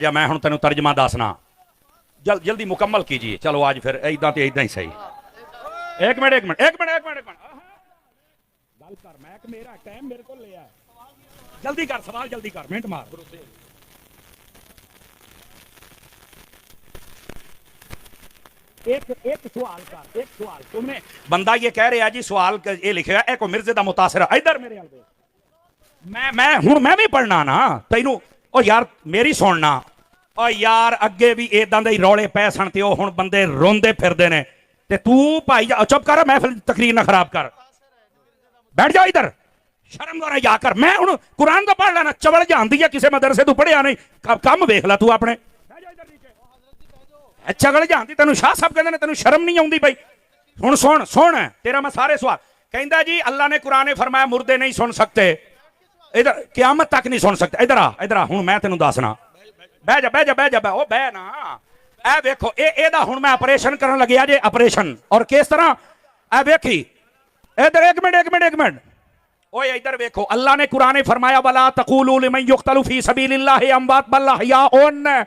या मैं हुण तेनू तर्जमा दसना जल्दी मुकम्मल कीजिए। चलो आज फिर इदा तो इदा ही सही। एक मिनट एक मिनट एक मिनट एक मिनट गल कर मैं मेरा टाइम मेरे को लिया जल्दी कर सवाल जल्दी कर मिनट मार। एक सवाल कर एक सवाल तुमने बंदा ये कह रहा जी सवाल ये लिखेगा एक मिर्जे का मुतासर इधर मेरे मैं भी पढ़ना ना तेनू ओ यार मेरी सुनना ओ यार अगे भी इदां दे रौले पै सन ते हुण बंदे रोंदे फिरदे ने ते तू भाई चुप कर महफिल तकरीर ना खराब कर बैठ जा इधर शर्म द्वारा या कर। मैं हुण कुरान तो पढ़ लेना चवल जानदी है किसी मदरसे तू पढ़िया नहीं कम वेख ला तू अपने चगल जानती तेन शाह साहब कहते तेन शर्म नहीं आती भाई। हुण सुन सुन तेरा मैं सारे सवाल कहता जी अल्लाह ने कुरान ने फरमाया मुर्दे नहीं सुन सकते इधर क्यामत तक नहीं सुन सकते। इधर आ हुण मैं तेन दसना बह जा बह जा बह जा बह बह ना ए वेखो एदा हुण मैं ऑपरेशन करन लग्या जे ऑपरेशन और किस तरह ए वेखी इधर एक मिनट एक मिनट ओए इधर वेखो अल्लाह ने कुरान ने फरमाया वला तक़ूलू लिमन युक़तलु फी सबीलिल्लाहि अमवात बल अहयाउन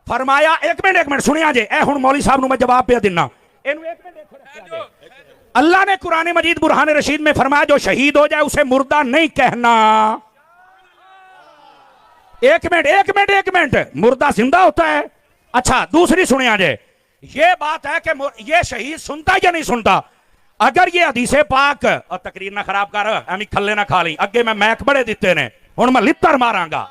फरमाया एक मिनट सुनिया जे ए हुण मौली साहब नु मैं जवाब पे देना इनु एक मिनट देखो अल्लाह ने कुरान मजीद बुरहान रशीद में फरमाया जो शहीद हो जाए उसे मुर्दा नहीं कहना। एक मिनट मुर्दा जिंदा होता है। अच्छा दूसरी सुनिया जे ये बात है कि ये शहीद सुनता या नहीं सुनता। अगर ये हदीसे पाक और तकरीर ना खराब कर एवं खल्ले ना खा ली अगे मैं मैक बड़े दिते ने हुण मैं लित्तर मारांगा।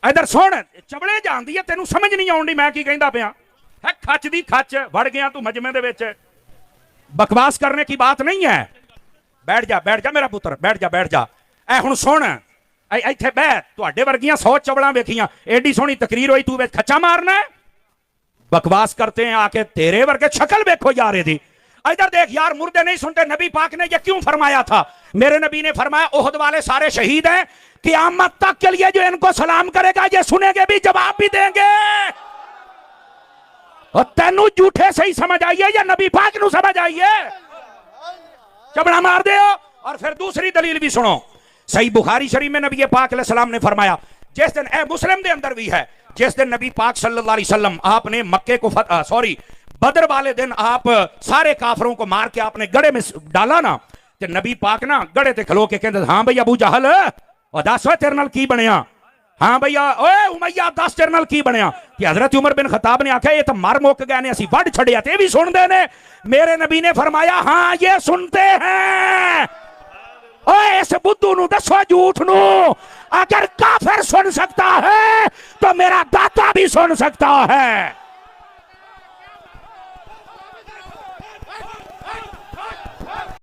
इधर सुन चबले जानदी है तेनू समझ नहीं आउंदी मैं की कहंदा पिया है खच दी खच वड़ गया तू मजमे दे विच बकवास करने की बात नहीं है। बैठ जा मेरा पुत्र बैठ जा ए हुण सुन इत्थे बह तुहाडे वर्गियां 100 चवड़ां वेखियां एडी सोहनी तकरीर होई तू खच्चा मारना है। बकवास करते हैं आके तेरे वर्गे शक्ल वेखो यार इहदी। इधर देख यार मुर्दे नहीं सुनते नबी पाक ने ये क्यों फरमाया था। मेरे नबी ने फरमाया ओहद वाले सारे शहीद हैं क़यामत तक के लिए जो इनको सलाम करेगा ये सुनेंगे भी जवाब भी देंगे। और तेनू झूठे सही समझ आइए या नबी पाक नू समझ आइए चबड़ा मार दे। और फिर दूसरी दलील भी सुनो सही बुखारी शरीफ में नबी पाक अलैहि सलाम ने फरमाया जिस दिन ए मुस्लिम के अंदर भी है जिस दिन नबी पाक सल्लल्लाहु अलैहि वसल्लम आपने मक्के को बदर वाले दिन आप सारे काफरों को मार के आपने गड़े में डाला ना ते नबी पाक ना गड़े ते खलो के कहते हाँ भैया अबू जहल और दस तेरे नाल की बनया। हाँ भैया ओए उमैया दस तेरे नाल की बनया कि हजरत उमर बिन खताब ने आख्या ये तो मर मुक गए ने असीं वड छड़िया ते भी सुनदे ने। मेरे नबी ने फरमाया हाँ ये सुनते हैं। ओए इस बुद्धू नू दसो झूठ नू अगर काफिर सुन सकता है तो मेरा दाता भी सुन सकता है।